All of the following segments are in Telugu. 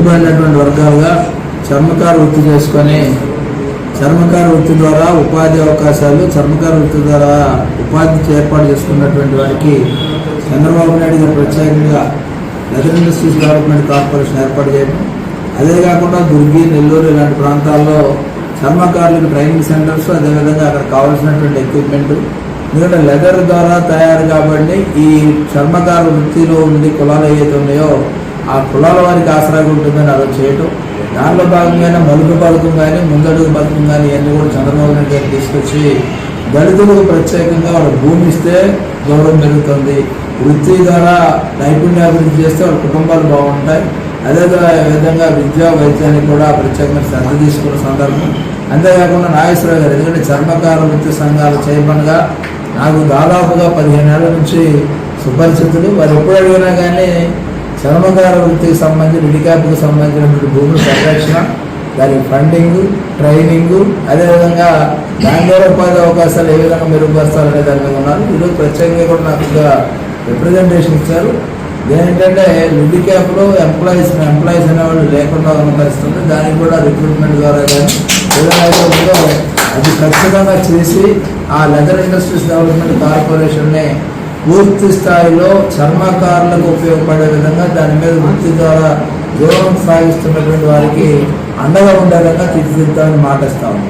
వెనుకబడినటువంటి వర్గాలుగా చర్మకార వృత్తి చేసుకొని చర్మకార వృత్తి ద్వారా ఉపాధి అవకాశాలు, చర్మకార వృత్తి ద్వారా ఉపాధి ఏర్పాటు చేసుకున్నటువంటి వారికి చంద్రబాబు నాయుడు గారు ప్రత్యేకంగా లెదర్ ఇండస్ట్రీస్ డెవలప్మెంట్ కార్పొరేషన్ ఏర్పాటు చేయడం, అదే కాకుండా దుర్గి, నెల్లూరు ఇలాంటి ప్రాంతాల్లో చర్మకారులకు ట్రైనింగ్ సెంటర్స్, అదేవిధంగా అక్కడ కావాల్సినటువంటి ఎక్విప్మెంట్, ఎందుకంటే లెదర్ ద్వారా తయారు కాబట్టి ఈ చర్మకార వృత్తిలో ఉండి కులాలు ఏవైతే ఉన్నాయో ఆ కులాల వారికి ఆసరాగా ఉంటుందని అలా చేయటం, దానిలో భాగంగానే మలుపు పథకం కానీ ముందడుగు పథకం కానీ ఇవన్నీ కూడా చంద్రబాబు నాయుడు గారు తీసుకొచ్చి దళితులకు ప్రత్యేకంగా వాళ్ళ భూమి ఇస్తే గౌరవం పెరుగుతుంది, వృత్తి ద్వారా నైపుణ్యాభివృద్ధి చేస్తే వాళ్ళ కుటుంబాలు బాగుంటాయి, అదే విధంగా విద్యా వైద్యానికి కూడా ప్రత్యేకమైన శ్రద్ధ తీసుకున్న సందర్భం. అంతేకాకుండా నాగేశ్వరరావు గారు ఎందుకంటే చర్మకార వృత్తి సంఘాల చైర్మన్గా నాకు దాదాపుగా 15 ఏళ్ల నుంచి సుపరిచితులు. వారు ఎప్పుడు అడిగినా కానీ చర్మకార వృత్తికి సంబంధించి రిడిక్యాప్కి సంబంధించినటువంటి భూముల పరిరక్షణ, దానికి ఫండింగ్, ట్రైనింగ్, అదేవిధంగా దాని ద్వారా ఉపాధి అవకాశాలు ఏ విధంగా మెరుగుపరచాలనే దాని మీద ఉన్నారు. ఈరోజు ప్రత్యేకంగా కూడా నాకు రిప్రజెంటేషన్ ఇచ్చారు. ఏంటంటే రిడిక్యాప్లో ఎంప్లాయీస్ అనేవాళ్ళు లేకుండా ఉన్న పరిస్థితుంది, దానికి కూడా రిక్రూట్మెంట్ ద్వారా కానీ ఏదైతే ఉందో అది ఖచ్చితంగా చేసి ఆ లెదర్ ఇండస్ట్రీస్ డెవలప్మెంట్ కార్పొరేషన్ని పూర్తి స్థాయిలో చర్మకారులకు ఉపయోగపడే విధంగా దాని మీద వృత్తి ద్వారా జీవనం సాగిస్తున్నటువంటి వారికి అండగా ఉండే విధంగా తీర్చిదిద్దామని మాటిస్తాము.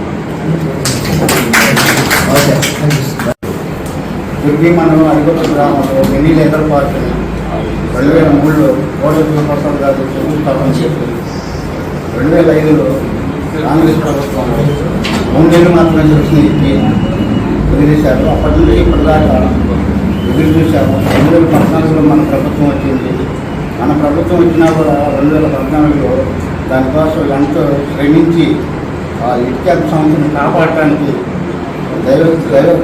ఓకే, దుర్గి మండలం అడిగొట్ట గ్రామంలో మినీ లెదర్ పార్క్ 2003లో కోటూరు ప్రసాద్ గారు స్థాపన చేశారు. 2005లో కాంగ్రెస్ ప్రభుత్వంలో 3 నెలలు మాత్రమే చూసి వదిలేశారు. అప్పటి నుండి ఇప్పటిదాకా ఎదురు చూశాము. 2014లో మన ప్రభుత్వం వచ్చింది. మన ప్రభుత్వం వచ్చినా కూడా 2014లో దానికోసం ఎంతో శ్రమించి ఆ లిడ్క్యాప్ సంస్థను కాపాడటానికి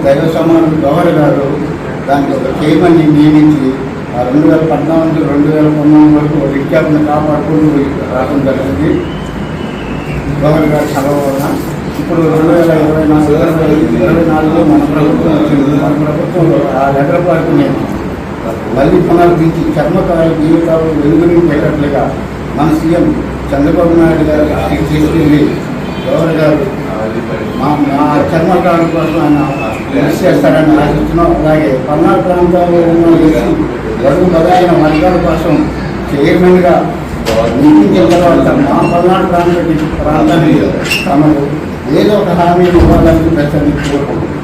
దైవ సమానుడు గవర్నర్ గారు దానికి ఒక చైర్మన్ని నియమించి ఆ 2014 2019 వరకు లిడ్క్యాప్ని కాపాడుకుంటూ రావడం జరిగింది గవర్నర్ గారి సెలవు వల్ల. ఇప్పుడు 2024లో మన ప్రభుత్వం వచ్చింది. మన ప్రభుత్వంలో ఆ లెదర్ పార్క్ని మళ్ళీ పునరుద్ధరించి చర్మకార జీవితాలు వెలుగునించేటట్లుగా మన సీఎం చంద్రబాబు నాయుడు గారు తీసుకెళ్ళి గవర్నర్ గారు మా చర్మకారుల కోసం ఆయన కృషి చేస్తారని ఆశిస్తున్నాం. అలాగే పల్నాడు ప్రాంతాల్లో ఉన్న బడుగు బలైన వర్గాల కోసం చైర్మన్గా నియమించిన తర్వాత మా పల్నాడు ప్రాంతానికి తమకు ఏదో ఒక హామీని ఇవ్వాలని ప్రజలకు కోరుకుంటున్నాం.